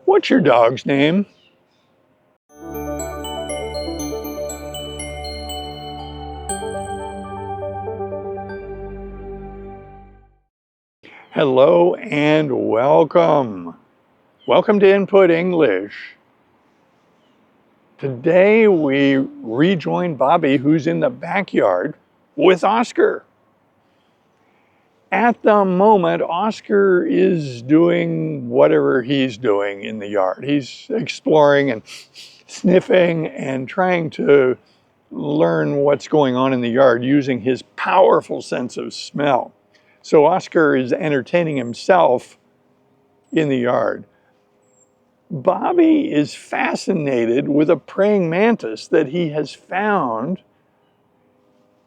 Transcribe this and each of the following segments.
What's your dog's name? Hello and welcome. Welcome to Input English. Today we rejoin Bobby, who's in the backyard with Oscar. At the moment, Oscar is doing whatever he's doing in the yard. He's exploring and sniffing and trying to learn what's going on in the yard using his powerful sense of smell. So Oscar is entertaining himself in the yard. Bobby is fascinated with a praying mantis that he has found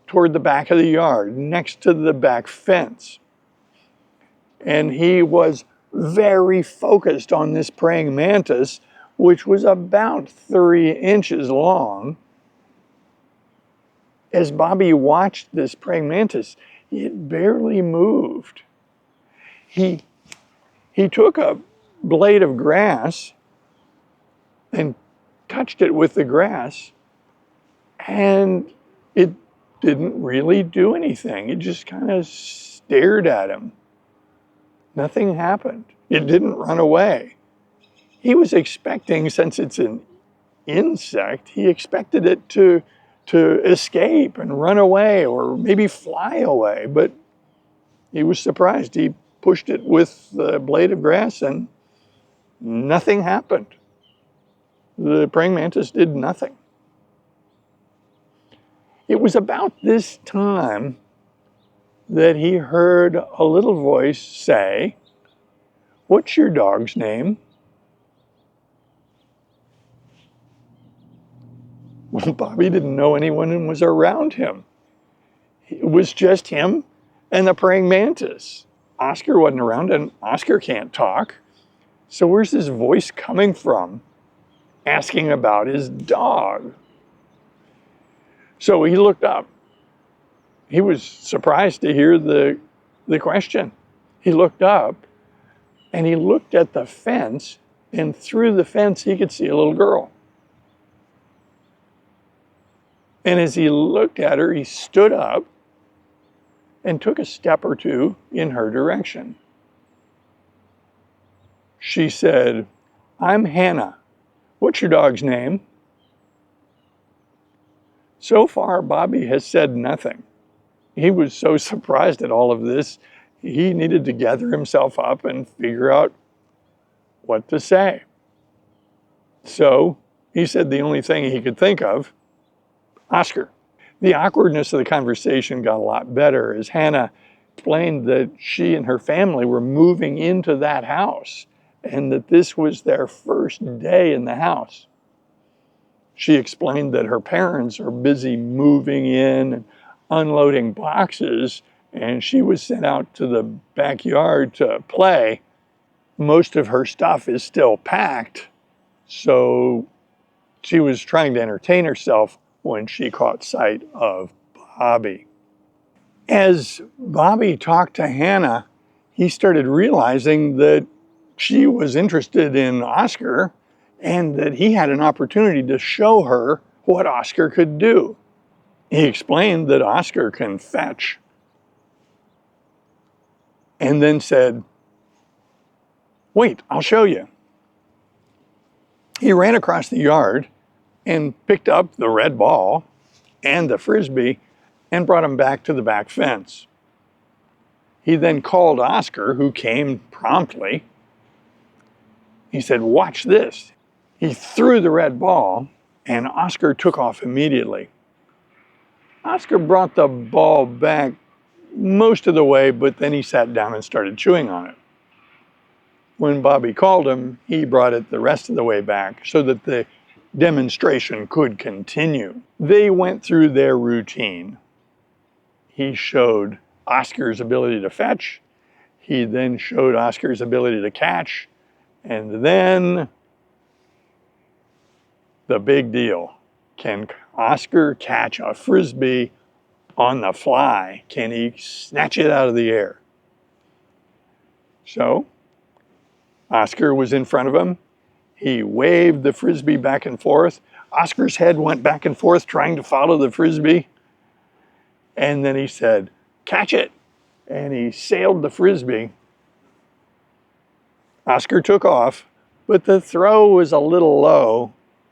toward the back of the yard, next to the back fence. And he was very focused on this praying mantis, which was about 3 inches long. As Bobby watched this praying mantis, it barely moved. He took a blade of grass and touched it with the grass, and it didn't really do anything. It just kind of stared at him. Nothing happened. It didn't run away. He was expecting, since it's an insect, he expected it to escape and run away or maybe fly away, but he was surprised. He pushed it with the blade of grass and nothing happened. The praying mantis did nothing. It was about this time that he heard a little voice say, "What's your dog's name?" Well, Bobby didn't know anyone was around him. It was just him and the praying mantis. Oscar wasn't around, and Oscar can't talk. So where's this voice coming from, asking about his dog? So he looked up. He was surprised to hear the question. He looked up, and he looked at the fence, and through the fence he could see a little girl. And as he looked at her, he stood up and took a step or two in her direction. She said, "I'm Hannah. What's your dog's name?" So far, Bobby has said nothing. He was so surprised at all of this, he needed to gather himself up and figure out what to say. So he said the only thing he could think of, "Oscar." The awkwardness of the conversation got a lot better as Hannah explained that she and her family were moving into that house and that this was their first day in the house. She explained that her parents are busy moving in and unloading boxes, and she was sent out to the backyard to play. Most of her stuff is still packed, so she was trying to entertain herself when she caught sight of Bobby. As Bobby talked to Hannah, he started realizing that she was interested in Oscar and that he had an opportunity to show her what Oscar could do. He explained that Oscar can fetch, and then said, "Wait, I'll show you." He ran across the yard and picked up the red ball and the frisbee and brought him back to the back fence. He then called Oscar, who came promptly. He said, "Watch this." He threw the red ball, and Oscar took off immediately. Oscar brought the ball back most of the way, but then he sat down and started chewing on it. When Bobby called him, he brought it the rest of the way back so that the demonstration could continue. They went through their routine. He showed Oscar's ability to fetch. He then showed Oscar's ability to catch. And then the big deal. Can Oscar catch a frisbee on the fly? Can he snatch it out of the air? So Oscar was in front of him. He waved the Frisbee back and forth. Oscar's head went back and forth trying to follow the Frisbee. And then he said, "Catch it." And he sailed the Frisbee. Oscar took off, but the throw was a little low,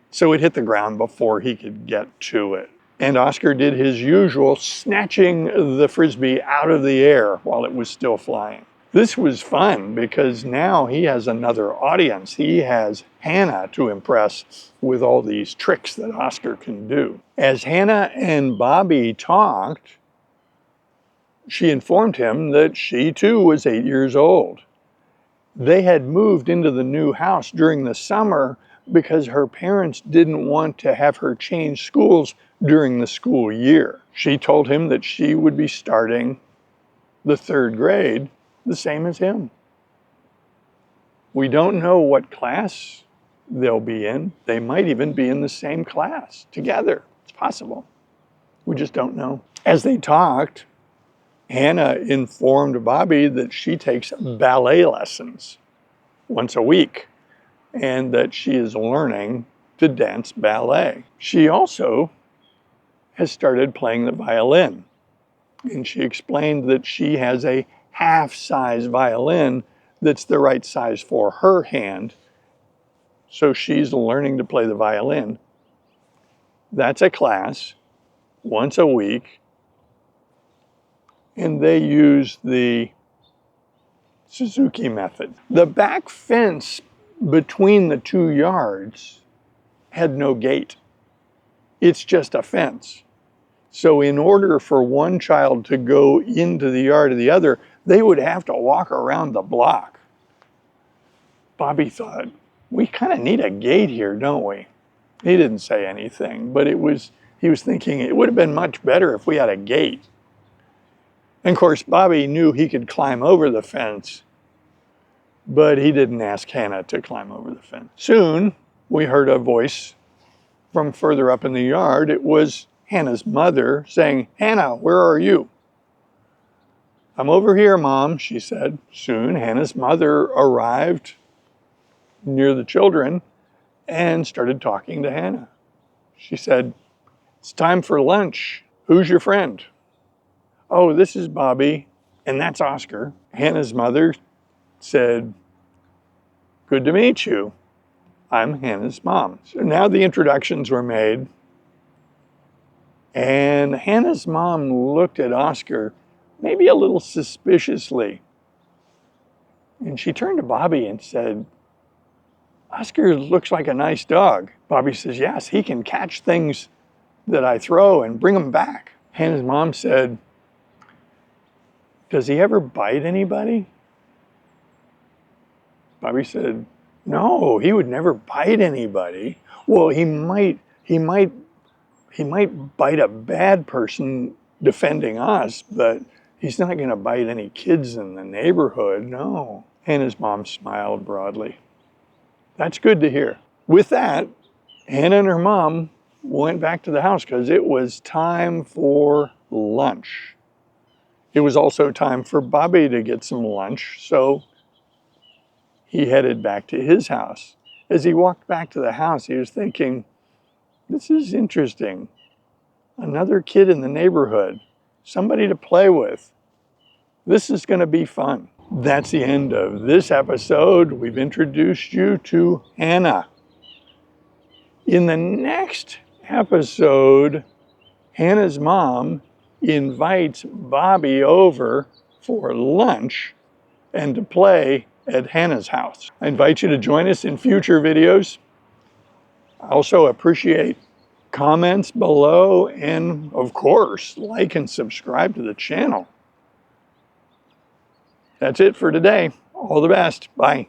so it hit the ground before he could get to it. And Oscar did his usual, snatching the Frisbee out of the air while it was still flying. This was fun because now he has another audience. He has Hannah to impress with all these tricks that Oscar can do. As Hannah and Bobby talked, she informed him that she too was 8 years old. They had moved into the new house during the summer because her parents didn't want to have her change schools during the school year. She told him that she would be starting the 3rd grade the same as him. We don't know what class they'll be in. They might even be in the same class together. It's possible. We just don't know. As they talked, Hannah informed Bobby that she takes ballet lessons once a week and that she is learning to dance ballet. She also has started playing the violin, and she explained that she has a half-size violin that's the right size for her hand, so she's learning to play the violin. That's a class once a week, and they use the Suzuki method. The back fence between the 2 yards had no gate. It's just a fence. So in order for one child to go into the yard of the other, they would have to walk around the block. Bobby thought, we kind of need a gate here, don't we? He didn't say anything, but he was thinking it would have been much better if we had a gate. And of course, Bobby knew he could climb over the fence, but he didn't ask Hannah to climb over the fence. Soon, we heard a voice from further up in the yard. It was Hannah's mother saying, "Hannah, where are you?" "I'm over here, Mom," she said. Soon, Hannah's mother arrived near the children and started talking to Hannah. She said, "It's time for lunch. Who's your friend?" "Oh, this is Bobby, and that's Oscar." Hannah's mother said, "Good to meet you. I'm Hannah's mom." So now the introductions were made, and Hannah's mom looked at Oscar maybe a little suspiciously. And she turned to Bobby and said, "Oscar looks like a nice dog." Bobby says, "Yes, he can catch things that I throw and bring them back." Hannah's mom said, "Does he ever bite anybody?" Bobby said, "No, he would never bite anybody. Well, he might bite a bad person defending us, but he's not going to bite any kids in the neighborhood, no." Hannah's mom smiled broadly. That's good to hear. With that, Hannah and her mom went back to the house because it was time for lunch. It was also time for Bobby to get some lunch, so he headed back to his house. As he walked back to the house, he was thinking, this is interesting. Another kid in the neighborhood, somebody to play with. This is going to be fun. That's the end of this episode. We've introduced you to Hannah. In the next episode, Hannah's mom invites Bobby over for lunch and to play at Hannah's house. I invite you to join us in future videos. I also appreciate comments below and, of course, like and subscribe to the channel. That's it for today. All the best. Bye.